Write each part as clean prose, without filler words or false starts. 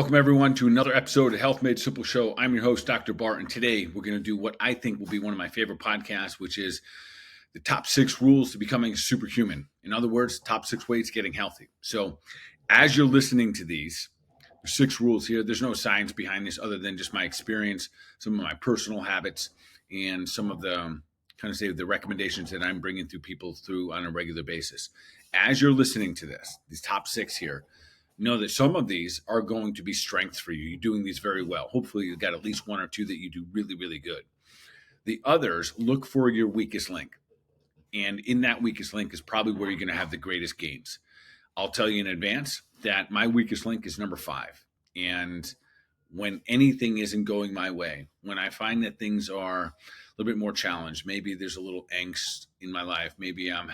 Welcome, everyone, to another episode of Health Made Simple Show. I'm your host, Dr. Bart, and today we're going to do what I think will be one of my favorite podcasts, which is the top 6 rules to becoming a superhuman. In other words, top 6 ways to getting healthy. So as you're listening to these, there's 6 rules here. There's no science behind this other than just my experience, some of my personal habits, and some of the the recommendations that I'm bringing through people through on a regular basis. As you're listening to this, these top 6 here, know that some of these are going to be strengths for you. You're doing these very well. Hopefully, you've got at least 1 or 2 that you do really, really good. The others, look for your weakest link. And in that weakest link is probably where you're going to have the greatest gains. I'll tell you in advance that my weakest link is number 5. And when anything isn't going my way, when I find that things are a little bit more challenged, maybe there's a little angst in my life, maybe I'm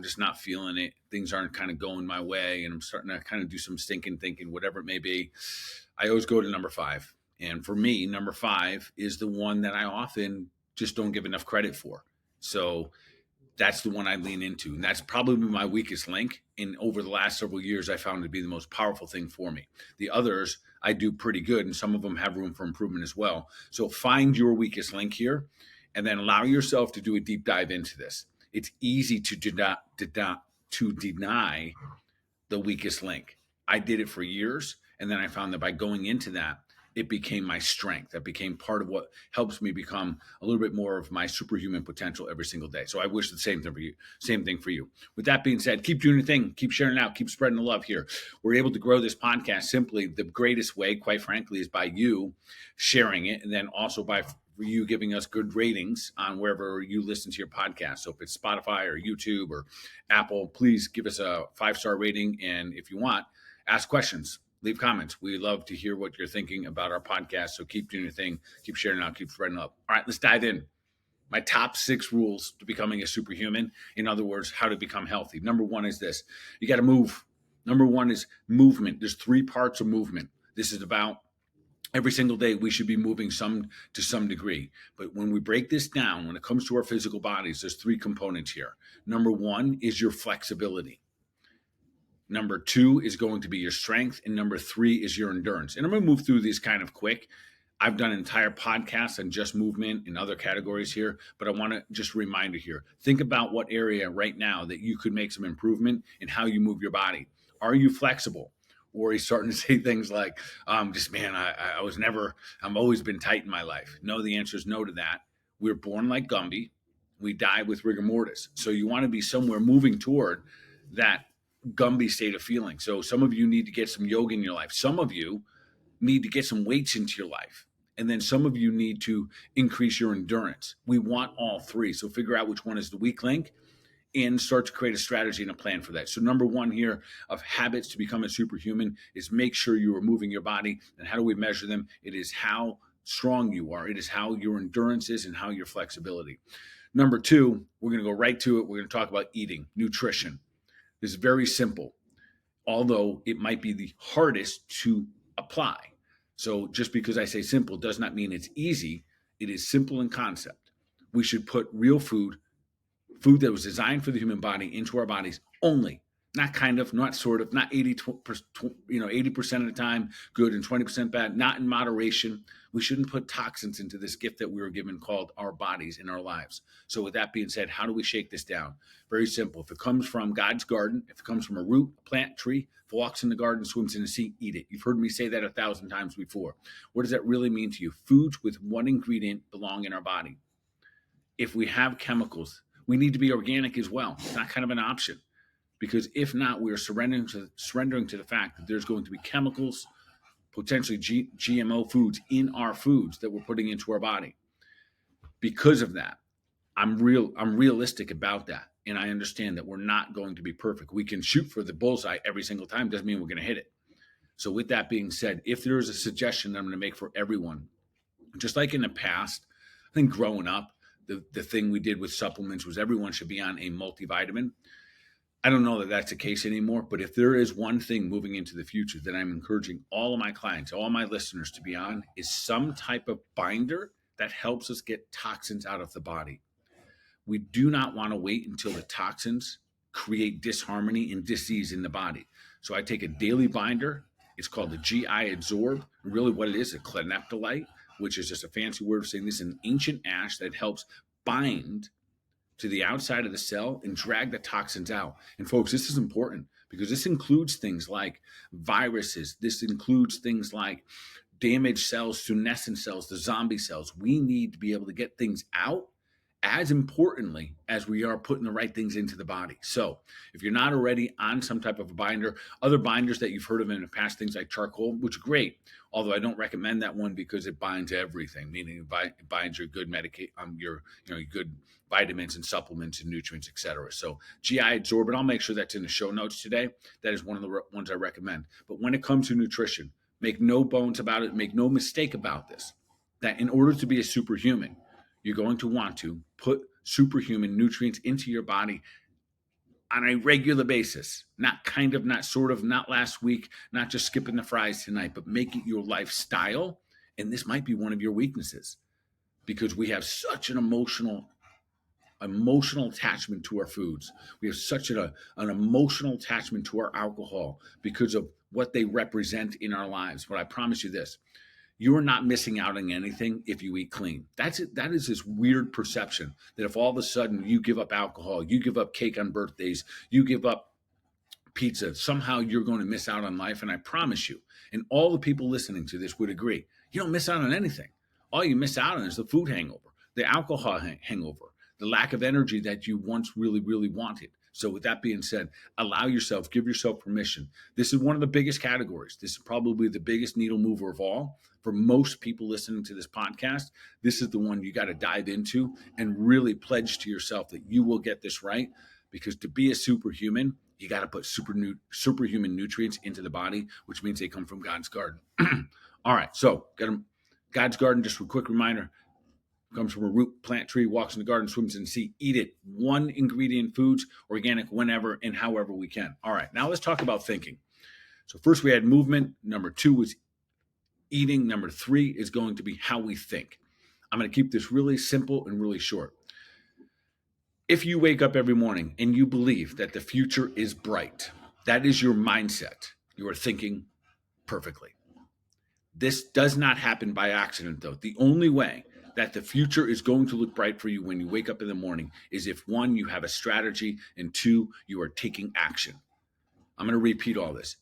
just not feeling it, things aren't kind of going my way, and I'm starting to kind of do some stinking thinking, whatever it may be, I always go to number 5. And for me, number 5 is the one that I often just don't give enough credit for. So that's the one I lean into. And that's probably my weakest link. And over the last several years, I found it to be the most powerful thing for me. The others, I do pretty good, and some of them have room for improvement as well. So find your weakest link here, and then allow yourself to do a deep dive into this. It's easy to deny the weakest link. I did it for years, and then I found that by going into that, it became my strength. That became part of what helps me become a little bit more of my superhuman potential every single day. So I wish the same thing for you. Same thing for you. With that being said, keep doing your thing. Keep sharing it out. Keep spreading the love here. We're able to grow this podcast simply. The greatest way, quite frankly, is by you sharing it, and then also by you giving us good ratings on wherever you listen to your podcast. So if it's Spotify or YouTube or Apple, please give us a 5-star rating. And if you want, ask questions. Leave comments. We love to hear what you're thinking about our podcast. So keep doing your thing. Keep sharing out. Keep spreading up. All right, let's dive in. My top 6 rules to becoming a superhuman. In other words, how to become healthy. Number 1 is this. You got to move. Number 1 is movement. There's 3 parts of movement. This is about every single day we should be moving to some degree. But when we break this down, when it comes to our physical bodies, there's 3 components here. Number 1 is your flexibility. Number 2 is going to be your strength. And number 3 is your endurance. And I'm going to move through these kind of quick. I've done entire podcasts on just movement and other categories here, but I want to just a reminder here. Think about what area right now that you could make some improvement in how you move your body. Are you flexible? Or he's starting to say things like, I've always been tight in my life. No, the answer is no to that. We're born like Gumby. We die with rigor mortis. So you want to be somewhere moving toward that Gumby state of feeling. So some of you need to get some yoga in your life. Some of you need to get some weights into your life. And then some of you need to increase your endurance. We want all 3. So figure out which one is the weak link and start to create a strategy and a plan for that. So number 1 here of habits to become a superhuman is make sure you are moving your body. And how do we measure them? It is how strong you are. It is how your endurance is and how your flexibility. Number 2, we're going to go right to it. We're going to talk about eating, nutrition. It's very simple, although it might be the hardest to apply. So just because I say simple does not mean it's easy. It is simple in concept. We should put real food that was designed for the human body into our bodies only, not kind of, not sort of, not 80% of the time good and 20% bad, not in moderation. We shouldn't put toxins into this gift that we were given called our bodies in our lives. So with that being said, how do we shake this down? Very simple. If it comes from God's garden, if it comes from a root, a plant, tree, if it walks in the garden, swims in the sea, eat it. You've heard me say that 1,000 times before. What does that really mean to you? Foods with one ingredient belong in our body. If we have chemicals, we need to be organic as well. It's not kind of an option, because if not, we are surrendering to the fact that there's going to be chemicals, potentially GMO foods in our foods that we're putting into our body. Because of that, I'm realistic about that, and I understand that we're not going to be perfect. We can shoot for the bullseye every single time. Doesn't mean we're going to hit it. So with that being said, if there's a suggestion that I'm going to make for everyone, just like in the past, I think growing up, the thing we did with supplements was everyone should be on a multivitamin. I don't know that that's the case anymore, but if there is one thing moving into the future that I'm encouraging all of my clients, all my listeners to be on, is some type of binder that helps us get toxins out of the body. We do not want to wait until the toxins create disharmony and disease in the body. So I take a daily binder It's called the GI Adsorb. Really, what it is, a clineptolite, which is just a fancy word for saying this is an ancient ash that helps bind to the outside of the cell and drag the toxins out. And folks, this is important because this includes things like viruses. This includes things like damaged cells, senescent cells, the zombie cells. We need to be able to get things out as importantly as we are putting the right things into the body. So if you're not already on some type of a binder, other binders that you've heard of in the past, things like charcoal, which are great, although I don't recommend that one because it binds everything, meaning it binds your good your good vitamins and supplements and nutrients, etc. So GI Adsorb, and I'll make sure that's in the show notes today. That is one of the ones I recommend. But when it comes to nutrition, make no bones about it, make no mistake about this, that in order to be a superhuman, you're going to want to put superhuman nutrients into your body on a regular basis, not kind of, not sort of, not last week, not just skipping the fries tonight, but make it your lifestyle. And this might be one of your weaknesses because we have such an emotional attachment to our foods. We have such an emotional attachment to our alcohol because of what they represent in our lives. But I promise you this, you are not missing out on anything if you eat clean. That's it. That is this weird perception that if all of a sudden you give up alcohol, you give up cake on birthdays, you give up pizza, somehow you're going to miss out on life. And I promise you, and all the people listening to this would agree, you don't miss out on anything. All you miss out on is the food hangover, the alcohol hangover, the lack of energy that you once really, really wanted. So with that being said, allow yourself, give yourself permission. This is one of the biggest categories. This is probably the biggest needle mover of all. For most people listening to this podcast, this is the one you got to dive into and really pledge to yourself that you will get this right. Because to be a superhuman, you got to put superhuman nutrients into the body, which means they come from God's garden. All right, so God's garden, just a quick reminder, comes from a root plant tree, walks in the garden, swims in the sea, eat it. One ingredient foods, organic, whenever and however we can. All right, now let's talk about thinking. So first we had movement. Number 2 was eating. Number 3 is going to be how we think. I'm going to keep this really simple and really short. If you wake up every morning and you believe that the future is bright, that is your mindset. You are thinking perfectly. This does not happen by accident, though. The only way that the future is going to look bright for you when you wake up in the morning is if 1, you have a strategy, and 2, you are taking action. I'm going to repeat all this.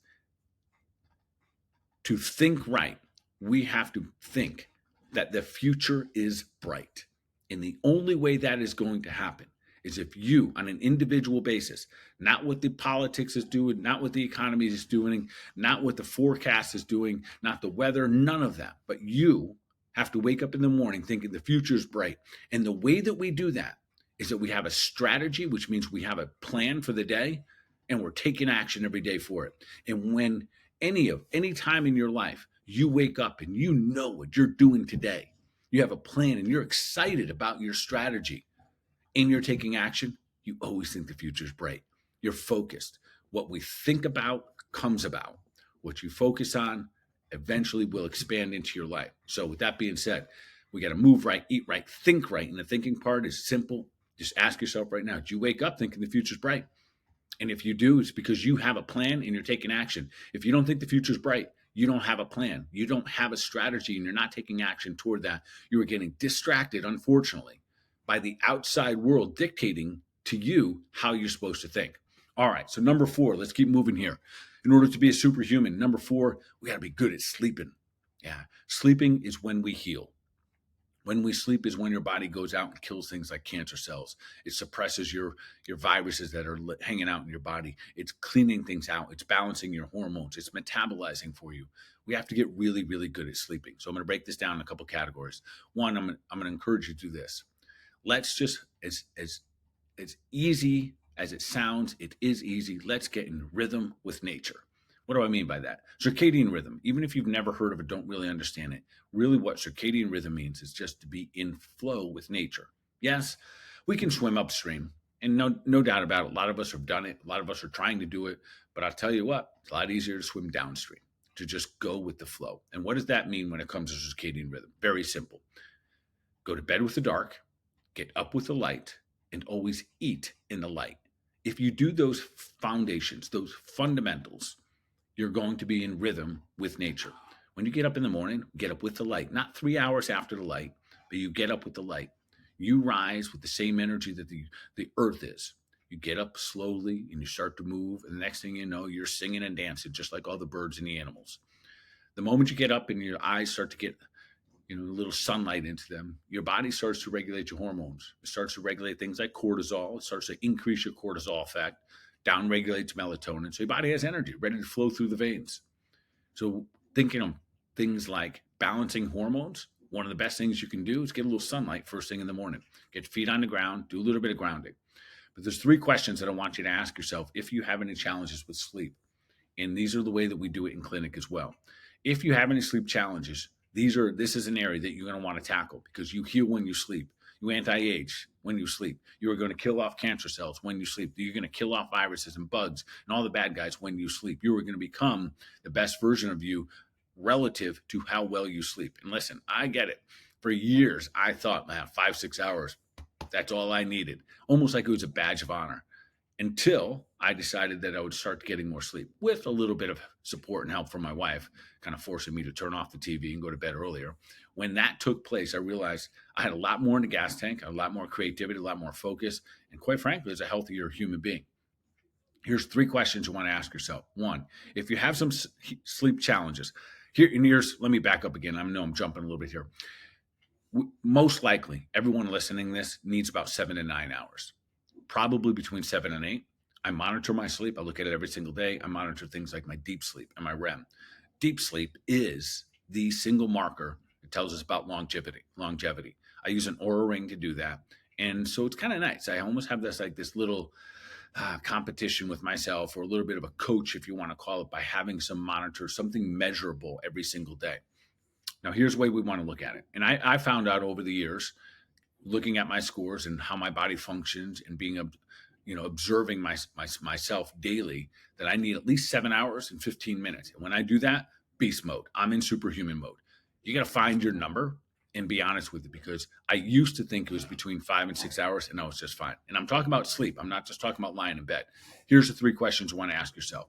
To think right, we have to think that the future is bright. And the only way that is going to happen is if you, on an individual basis, not what the politics is doing, not what the economy is doing, not what the forecast is doing, not the weather, none of that, but you have to wake up in the morning thinking the future is bright. And the way that we do that is that we have a strategy, which means we have a plan for the day, and we're taking action every day for it. And when any time in your life, you wake up and you know what you're doing today, you have a plan and you're excited about your strategy and you're taking action, you always think the future is bright. You're focused. What we think about comes about. What you focus on eventually will expand into your life. So with that being said, we got to move right, eat right, think right. And the thinking part is simple. Just ask yourself right now, do you wake up thinking the future's bright? And if you do, it's because you have a plan and you're taking action. If you don't think the future's bright, you don't have a plan. You don't have a strategy and you're not taking action toward that. You are getting distracted, unfortunately, by the outside world dictating to you how you're supposed to think. All right, so number 4, let's keep moving here. In order to be a superhuman, number 4, we got to be good at sleeping. Yeah, sleeping is when we heal. When we sleep is when your body goes out and kills things like cancer cells. It suppresses your viruses that are hanging out in your body. It's cleaning things out. It's balancing your hormones. It's metabolizing for you. We have to get really, really good at sleeping. So I'm going to break this down in a couple categories. One, I'm going to encourage you to do this. Let's just, as easy as it sounds, it is easy. Let's get in rhythm with nature. What do I mean by that? Circadian rhythm, even if you've never heard of it, don't really understand it. Really what circadian rhythm means is just to be in flow with nature. Yes, we can swim upstream, and no doubt about it. A lot of us have done it. A lot of us are trying to do it. But I'll tell you what, it's a lot easier to swim downstream, to just go with the flow. And what does that mean when it comes to circadian rhythm? Very simple. Go to bed with the dark, get up with the light, and always eat in the light. If you do those foundations, those fundamentals, you're going to be in rhythm with nature. When you get up in the morning, get up with the light, not 3 hours after the light, but you get up with the light. You rise with the same energy that the earth is. You get up slowly and you start to move. And the next thing you know, you're singing and dancing just like all the birds and the animals. The moment you get up and your eyes start to get a little sunlight into them, your body starts to regulate your hormones. It starts to regulate things like cortisol. It starts to increase your cortisol effect, down regulates melatonin. So your body has energy ready to flow through the veins. So thinking of things like balancing hormones, one of the best things you can do is get a little sunlight first thing in the morning. Get your feet on the ground, do a little bit of grounding. But there's 3 questions that I want you to ask yourself if you have any challenges with sleep. And these are the way that we do it in clinic as well. If you have any sleep challenges, this is an area that you're going to want to tackle, because you heal when you sleep. You anti-age when you sleep. You are going to kill off cancer cells when you sleep. You're going to kill off viruses and bugs and all the bad guys when you sleep. You are going to become the best version of you relative to how well you sleep. And listen, I get it. For years, I thought, man, 5-6 hours, that's all I needed. Almost like it was a badge of honor, until I decided that I would start getting more sleep with a little bit of support and help from my wife, kind of forcing me to turn off the TV and go to bed earlier. When that took place, I realized I had a lot more in the gas tank, a lot more creativity, a lot more focus, and quite frankly, as a healthier human being. Here's 3 questions you want to ask yourself. 1, if you have some sleep challenges, let me back up again. I know I'm jumping a little bit here. Most likely, everyone listening to this needs about 7 to 9 hours. Probably between 7 and 8. I monitor my sleep. I look at it every single day. I monitor things like my deep sleep and my REM. Deep sleep is the single marker that tells us about longevity. I use an Oura ring to do that. And so it's kind of nice. I almost have this little competition with myself, or a little bit of a coach, if you want to call it, by having some monitor, something measurable every single day. Now, here's the way we want to look at it. And I found out over the years, looking at my scores and how my body functions and being observing myself daily, that I need at least 7 hours and 15 minutes. And when I do that, beast mode. I'm in superhuman mode. You got to find your number and be honest with it, because I used to think it was between 5 and 6 hours, and I was just fine. And I'm talking about sleep. I'm not just talking about lying in bed. Here's the 3 questions you want to ask yourself.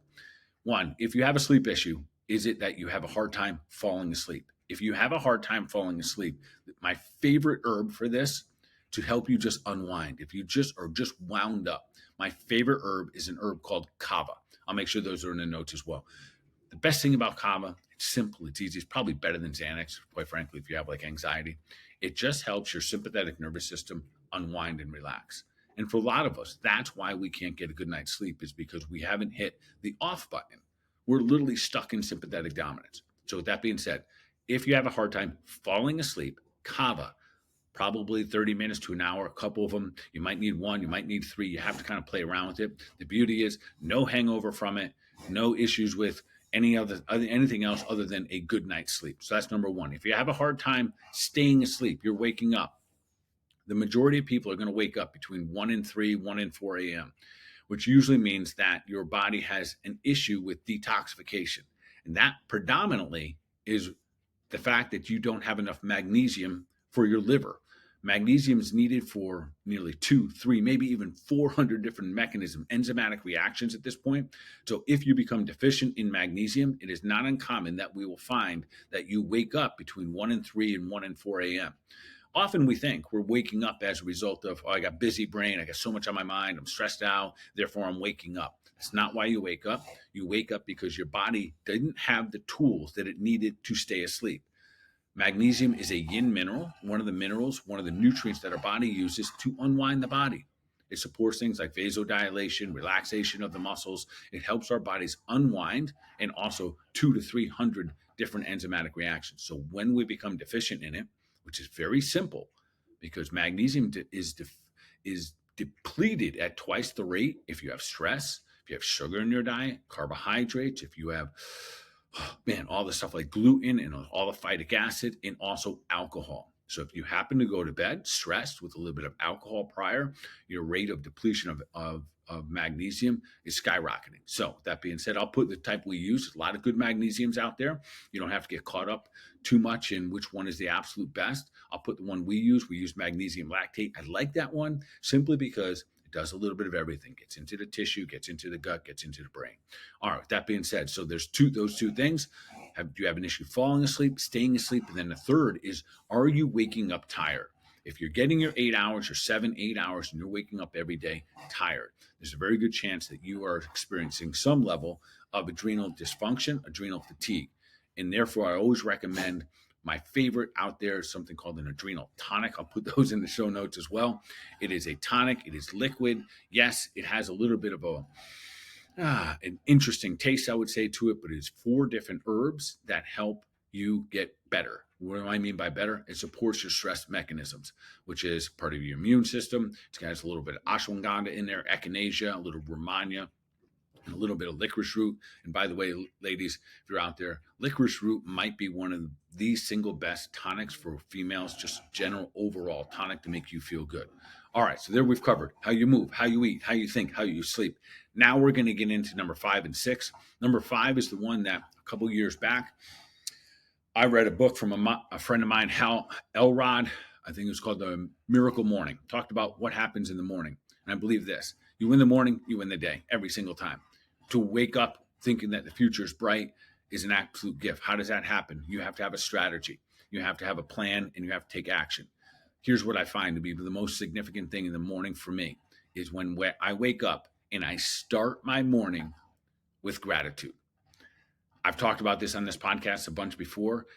1, if you have a sleep issue, is it that you have a hard time falling asleep? If you have a hard time falling asleep, my favorite herb for this, to help you just unwind, if you just are just wound up, my favorite herb is an herb called Kava. I'll make sure those are in the notes as well. The best thing about Kava, it's simple, it's easy, it's probably better than Xanax, quite frankly, if you have like anxiety. It just helps your sympathetic nervous system unwind and relax. And for a lot of us, that's why we can't get a good night's sleep, is because we haven't hit the off button. We're literally stuck in sympathetic dominance. So with that being said, if you have a hard time falling asleep, Kava, probably 30 minutes to an hour, a couple of them. You might need 1, you might need 3. You have to kind of play around with it. The beauty is no hangover from it, no issues with anything else other than a good night's sleep. So that's number 1. If you have a hard time staying asleep, you're waking up. The majority of people are going to wake up between 1 and 3, 1 and 4 a.m., which usually means that your body has an issue with detoxification. And that predominantly is the fact that you don't have enough magnesium for your liver. Magnesium is needed for nearly 2, 3, maybe even 400 different enzymatic reactions at this point. So if you become deficient in magnesium, it is not uncommon that we will find that you wake up between 1 and 3 and 1 and 4 a.m. Often we think we're waking up as a result of, I got busy brain, I got so much on my mind, I'm stressed out, therefore I'm waking up. That's not why you wake up. You wake up because your body didn't have the tools that it needed to stay asleep. Magnesium is a yin mineral, one of the nutrients that our body uses to unwind the body. It supports things like vasodilation, relaxation of the muscles. It helps our bodies unwind, and also 200 to 300 different enzymatic reactions. So when we become deficient in it, which is very simple, because magnesium is depleted at twice the rate if you have stress, if you have sugar in your diet, carbohydrates, if you have all the stuff like gluten and all the phytic acid, and also alcohol. So if you happen to go to bed stressed with a little bit of alcohol prior, your rate of depletion of magnesium is skyrocketing. So that being said, I'll put the type we use. A lot of good magnesiums out there. You don't have to get caught up too much in which one is the absolute best. I'll put the one we use. We use magnesium lactate. I like that one simply because it does a little bit of everything, gets into the tissue, gets into the gut, gets into the brain. All right, with that being said, so there's those two things. Do you have an issue falling asleep, staying asleep? And then the third is, are you waking up tired? If you're getting your 8 hours or 7, 8 hours and you're waking up every day tired, there's a very good chance that you are experiencing some level of adrenal dysfunction, adrenal fatigue. And therefore, I always recommend my favorite out there is something called an adrenal tonic. I'll put those in the show notes as well. It is a tonic. It is liquid. Yes, it has a little bit of an interesting taste, I would say, to it, but it's 4 different herbs that help you get better. What do I mean by better? It supports your stress mechanisms, which is part of your immune system. It's got a little bit of ashwagandha in there, echinacea, a little romania, and a little bit of licorice root. And by the way, ladies, if you're out there, licorice root might be one of the single best tonics for females, just general overall tonic to make you feel good. All right, so there we've covered how you move, how you eat, how you think, how you sleep. Now we're going to get into number 5 and 6. Number 5 is the one that a couple years back, I read a book from a friend of mine, Hal Elrod. I think it was called The Miracle Morning. Talked about what happens in the morning. And I believe this: you win the morning, you win the day every single time. To wake up thinking that the future is bright is an absolute gift. How does that happen? You have to have a strategy. You have to have a plan, and you have to take action. Here's what I find to be the most significant thing in the morning for me is when I wake up and I start my morning with gratitude. I've talked about this on this podcast a bunch before.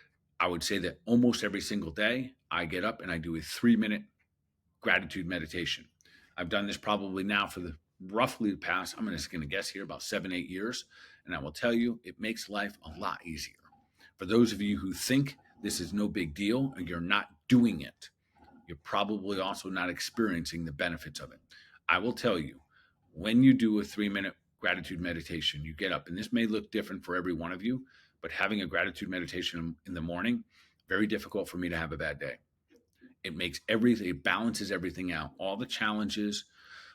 I would say that almost every single day I get up and I do a 3-minute gratitude meditation. I've done this probably now for the roughly the past, I'm just going to guess here, about 7-8 years. And I will tell you, it makes life a lot easier. For those of you who think this is no big deal and you're not doing it, you're probably also not experiencing the benefits of it. I will tell you, when you do a 3-minute gratitude meditation, you get up, and this may look different for every one of you, but having a gratitude meditation in the morning, very difficult for me to have a bad day. It makes everything, it balances everything out. All the challenges,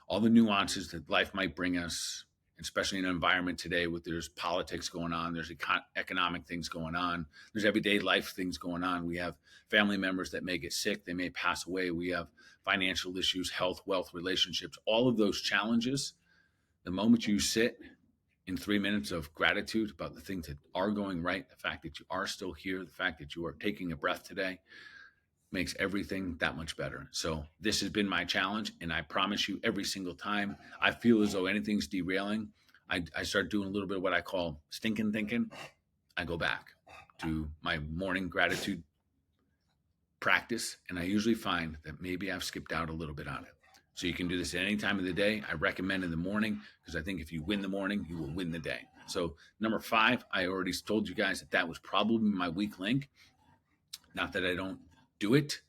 all the nuances that life might bring us, especially in an environment today with there's politics going on, there's economic things going on, there's everyday life things going on. We have family members that may get sick, they may pass away. We have financial issues, health, wealth, relationships, all of those challenges. The moment you sit in 3 minutes of gratitude about the things that are going right, the fact that you are still here, the fact that you are taking a breath today, makes everything that much better. So this has been my challenge, and I promise you, every single time I feel as though anything's derailing, I start doing a little bit of what I call stinking thinking. I go back to my morning gratitude practice, and I usually find that maybe I've skipped out a little bit on it. So you can do this at any time of the day. I recommend in the morning because I think if you win the morning, you will win the day. So number 5, I already told you guys that was probably my weak link. Not that I don't do it,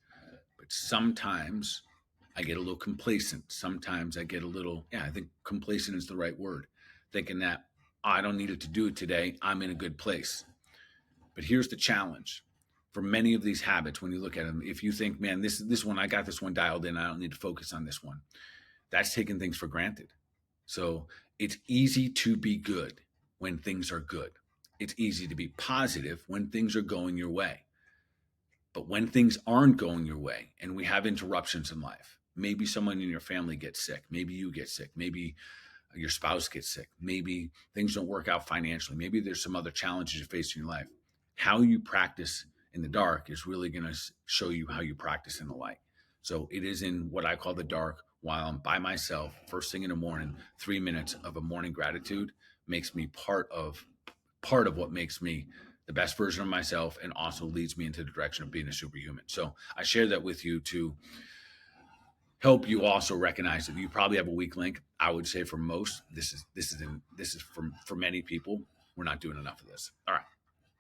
but sometimes I get a little complacent. Sometimes I get a little, I think complacent is the right word, thinking that I don't need it to do it today. I'm in a good place. But here's the challenge. For many of these habits, when you look at them, if you think, man, this one, I got this one dialed in, I don't need to focus on this one. That's taking things for granted. So it's easy to be good when things are good. It's easy to be positive when things are going your way. But when things aren't going your way and we have interruptions in life, maybe someone in your family gets sick, maybe you get sick, maybe your spouse gets sick, maybe things don't work out financially, maybe there's some other challenges you face in your life. How you practice in the dark is really going to show you how you practice in the light. So it is in what I call the dark while I'm by myself, first thing in the morning, 3 minutes of a morning gratitude makes me part of what makes me the best version of myself and also leads me into the direction of being a superhuman. So I share that with you to help you also recognize that you probably have a weak link. I would say for most, this is for many people, we're not doing enough of this. All right.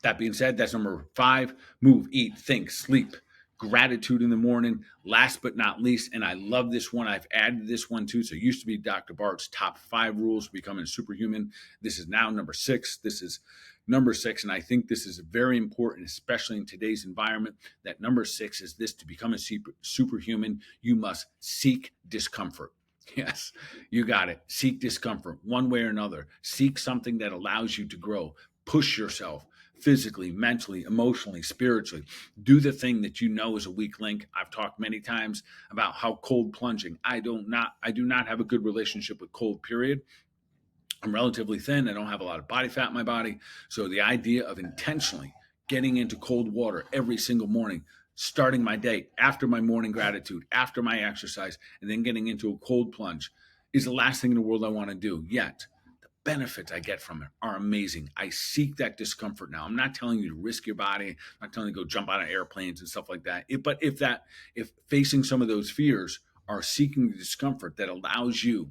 That being said, that's number 5, move, eat, think, sleep, gratitude in the morning. Last but not least, and I love this one. I've added this one too. So it used to be Dr. Bart's top 5 rules for becoming superhuman. This is now number 6. This is number 6. And I think this is very important, especially in today's environment, that number 6 is this: to become a superhuman, you must seek discomfort. Yes, you got it. Seek discomfort one way or another. Seek something that allows you to grow, push yourself, physically, mentally, emotionally, spiritually. Do the thing that you know is a weak link. I've talked many times about how cold plunging. I do not have a good relationship with cold, period. I'm relatively thin. I don't have a lot of body fat in my body. So the idea of intentionally getting into cold water every single morning, starting my day after my morning gratitude, after my exercise, and then getting into a cold plunge is the last thing in the world I want to do. Yet the benefits I get from it are amazing. I seek that discomfort now. I'm not telling you to risk your body. I'm not telling you to go jump out of airplanes and stuff like that. But if facing some of those fears are seeking the discomfort that allows you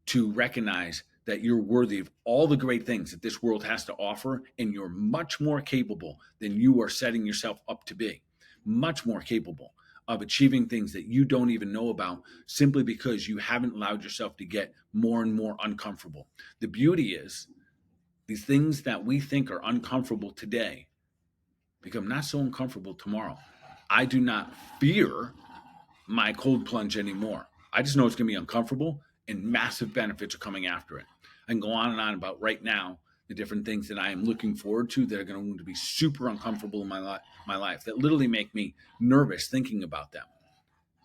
to recognize that you're worthy of all the great things that this world has to offer, and you're much more capable than you are setting yourself up to be. Much more capable of achieving things that you don't even know about simply because you haven't allowed yourself to get more and more uncomfortable. The beauty is these things that we think are uncomfortable today become not so uncomfortable tomorrow. I do not fear my cold plunge anymore. I just know it's going to be uncomfortable and massive benefits are coming after it. I can go on and on about right now the different things that I am looking forward to that are going to be super uncomfortable in my life that literally make me nervous thinking about them.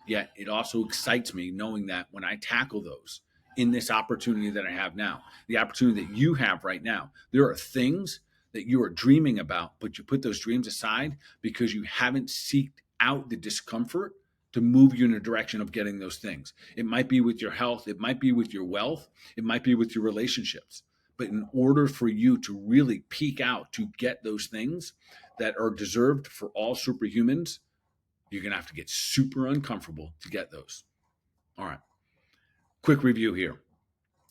Yet it also excites me knowing that when I tackle those in this opportunity that I have now, the opportunity that you have right now, there are things that you are dreaming about, but you put those dreams aside because you haven't seeked out the discomfort to move you in a direction of getting those things. It might be with your health, it might be with your wealth, it might be with your relationships. But in order for you to really peak out to get those things that are deserved for all superhumans, you're going to have to get super uncomfortable to get those. All right. Quick review here.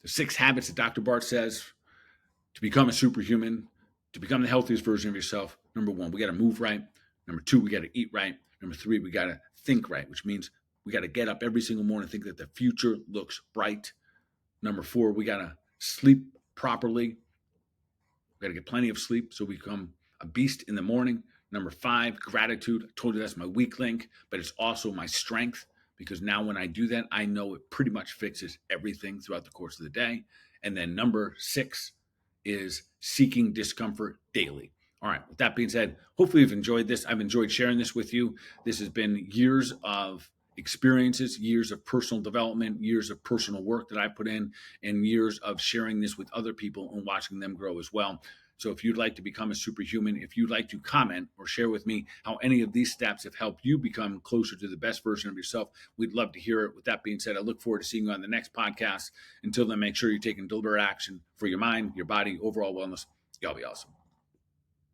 The 6 habits that Dr. Bart says to become a superhuman, to become the healthiest version of yourself. Number 1, we got to move right. Number 2, we got to eat right. Number 3, we got to think right, which means we got to get up every single morning and think that the future looks bright. Number 4, we got to sleep properly. We got to get plenty of sleep so we become a beast in the morning. Number 5, gratitude. I told you that's my weak link, but it's also my strength because now when I do that, I know it pretty much fixes everything throughout the course of the day. And then number 6 is seeking discomfort daily. All right. With that being said, hopefully you've enjoyed this. I've enjoyed sharing this with you. This has been years of experiences, years of personal development, years of personal work that I put in, and years of sharing this with other people and watching them grow as well. So if you'd like to become a superhuman, if you'd like to comment or share with me how any of these steps have helped you become closer to the best version of yourself, we'd love to hear it. With that being said, I look forward to seeing you on the next podcast. Until then, make sure you're taking deliberate action for your mind, your body, overall wellness. Y'all be awesome.